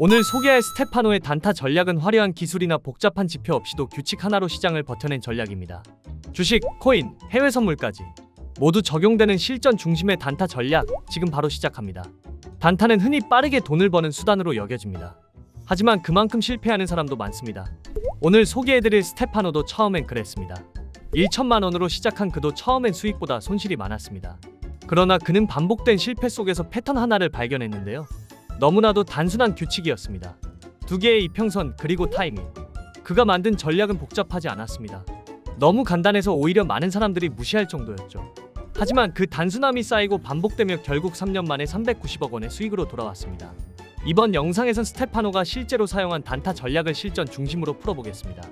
오늘 소개할 스테파노의 단타 전략은 화려한 기술이나 복잡한 지표 없이도 규칙 하나로 시장을 버텨낸 전략입니다. 주식, 코인, 해외 선물까지 모두 적용되는 실전 중심의 단타 전략, 지금 바로 시작합니다. 단타는 흔히 빠르게 돈을 버는 수단으로 여겨집니다. 하지만 그만큼 실패하는 사람도 많습니다. 오늘 소개해드릴 스테파노도 처음엔 그랬습니다. 1천만 원으로 시작한 그도 처음엔 수익보다 손실이 많았습니다. 그러나 그는 반복된 실패 속에서 패턴 하나를 발견했는데요. 너무나도 단순한 규칙이었습니다. 두 개의 이평선 그리고 타이밍. 그가 만든 전략은 복잡하지 않았습니다. 너무 간단해서 오히려 많은 사람들이 무시할 정도였죠. 하지만 그 단순함이 쌓이고 반복되며 결국 3년 만에 390억 원의 수익으로 돌아왔습니다. 이번 영상에선 스테파노가 실제로 사용한 단타 전략을 실전 중심으로 풀어보겠습니다.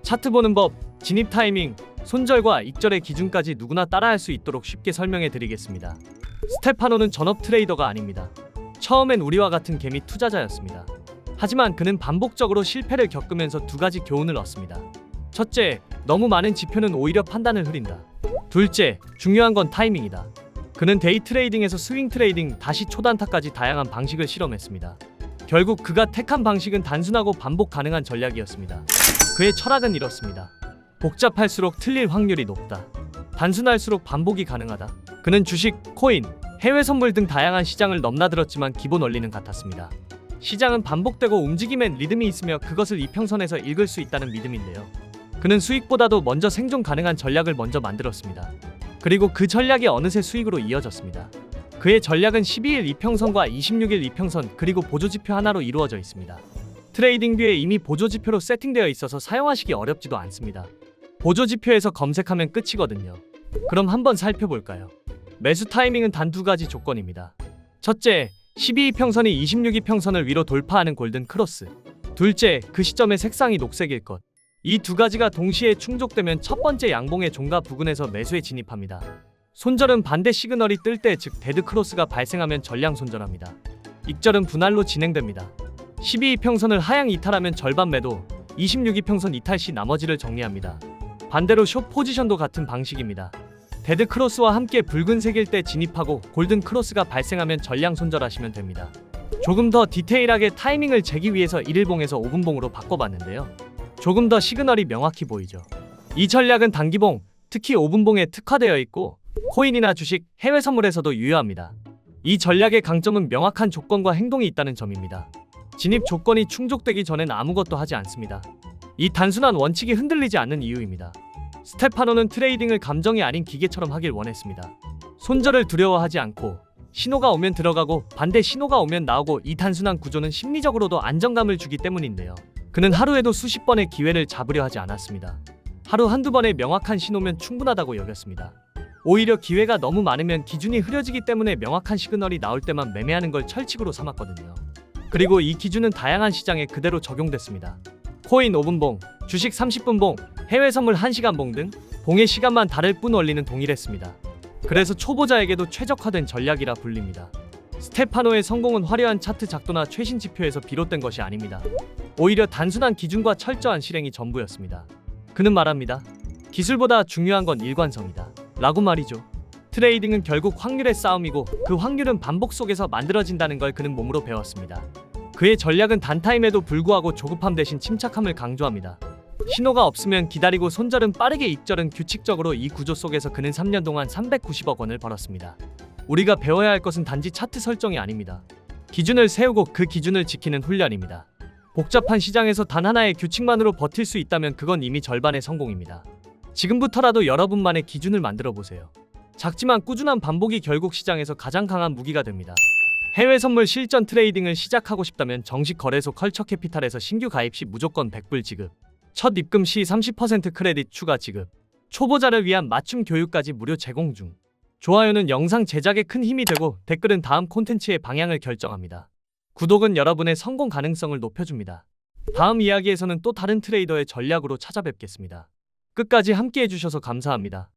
차트 보는 법, 진입 타이밍, 손절과 익절의 기준까지 누구나 따라할 수 있도록 쉽게 설명해 드리겠습니다. 스테파노는 전업 트레이더가 아닙니다. 처음엔 우리와 같은 개미 투자자였습니다. 하지만 그는 반복적으로 실패를 겪으면서 두 가지 교훈을 얻습니다. 첫째, 너무 많은 지표는 오히려 판단을 흐린다. 둘째, 중요한 건 타이밍이다. 그는 데이 트레이딩에서 스윙 트레이딩, 다시 초단타까지 다양한 방식을 실험했습니다. 결국 그가 택한 방식은 단순하고 반복 가능한 전략이었습니다. 그의 철학은 이렇습니다. 복잡할수록 틀릴 확률이 높다. 단순할수록 반복이 가능하다. 그는 주식, 코인, 해외 선물 등 다양한 시장을 넘나들었지만 기본 원리는 같았습니다. 시장은 반복되고 움직임엔 리듬이 있으며 그것을 이평선에서 읽을 수 있다는 믿음인데요. 그는 수익보다도 먼저 생존 가능한 전략을 먼저 만들었습니다. 그리고 그 전략이 어느새 수익으로 이어졌습니다. 그의 전략은 12일 이평선과 26일 이평선 그리고 보조지표 하나로 이루어져 있습니다. 트레이딩뷰에 이미 보조지표로 세팅되어 있어서 사용하시기 어렵지도 않습니다. 보조지표에서 검색하면 끝이거든요. 그럼 한번 살펴볼까요? 매수 타이밍은 단 두 가지 조건입니다. 첫째, 12이평선이 26이평선을 위로 돌파하는 골든 크로스. 둘째, 그 시점의 색상이 녹색일 것. 이 두 가지가 동시에 충족되면 첫 번째 양봉의 종가 부근에서 매수에 진입합니다. 손절은 반대 시그널이 뜰 때, 즉 데드 크로스가 발생하면 전량 손절합니다. 익절은 분할로 진행됩니다. 12이평선을 하향 이탈하면 절반 매도, 26이평선 이탈 시 나머지를 정리합니다. 반대로 숏 포지션도 같은 방식입니다. 데드 크로스와 함께 붉은색일 때 진입하고 골든 크로스가 발생하면 전량 손절하시면 됩니다. 조금 더 디테일하게 타이밍을 재기 위해서 1일봉에서 5분봉으로 바꿔봤는데요. 조금 더 시그널이 명확히 보이죠. 이 전략은 단기봉, 특히 5분봉에 특화되어 있고 코인이나 주식, 해외 선물에서도 유효합니다. 이 전략의 강점은 명확한 조건과 행동이 있다는 점입니다. 진입 조건이 충족되기 전엔 아무것도 하지 않습니다. 이 단순한 원칙이 흔들리지 않는 이유입니다. 스테파노는 트레이딩을 감정이 아닌 기계처럼 하길 원했습니다. 손절을 두려워하지 않고 신호가 오면 들어가고 반대 신호가 오면 나오고, 이 단순한 구조는 심리적으로도 안정감을 주기 때문인데요. 그는 하루에도 수십 번의 기회를 잡으려 하지 않았습니다. 하루 한두 번의 명확한 신호면 충분하다고 여겼습니다. 오히려 기회가 너무 많으면 기준이 흐려지기 때문에 명확한 시그널이 나올 때만 매매하는 걸 철칙으로 삼았거든요. 그리고 이 기준은 다양한 시장에 그대로 적용됐습니다. 코인 5분봉, 주식 30분봉, 해외 선물 1시간봉 등 봉의 시간만 다를 뿐 원리는 동일했습니다. 그래서 초보자에게도 최적화된 전략이라 불립니다. 스테파노의 성공은 화려한 차트 작도나 최신 지표에서 비롯된 것이 아닙니다. 오히려 단순한 기준과 철저한 실행이 전부였습니다. 그는 말합니다. 기술보다 중요한 건 일관성이다. 라고 말이죠. 트레이딩은 결국 확률의 싸움이고 그 확률은 반복 속에서 만들어진다는 걸 그는 몸으로 배웠습니다. 그의 전략은 단타임에도 불구하고 조급함 대신 침착함을 강조합니다. 신호가 없으면 기다리고 손절은 빠르게, 익절은 규칙적으로. 이 구조 속에서 그는 3년 동안 390억 원을 벌었습니다. 우리가 배워야 할 것은 단지 차트 설정이 아닙니다. 기준을 세우고 그 기준을 지키는 훈련입니다. 복잡한 시장에서 단 하나의 규칙만으로 버틸 수 있다면 그건 이미 절반의 성공입니다. 지금부터라도 여러분만의 기준을 만들어 보세요. 작지만 꾸준한 반복이 결국 시장에서 가장 강한 무기가 됩니다. 해외 선물 실전 트레이딩을 시작하고 싶다면 정식 거래소 컬처캐피탈에서 신규 가입 시 무조건 100불 지급, 첫 입금 시 30% 크레딧 추가 지급, 초보자를 위한 맞춤 교육까지 무료 제공 중. 좋아요는 영상 제작에 큰 힘이 되고 댓글은 다음 콘텐츠의 방향을 결정합니다. 구독은 여러분의 성공 가능성을 높여줍니다. 다음 이야기에서는 또 다른 트레이더의 전략으로 찾아뵙겠습니다. 끝까지 함께 해주셔서 감사합니다.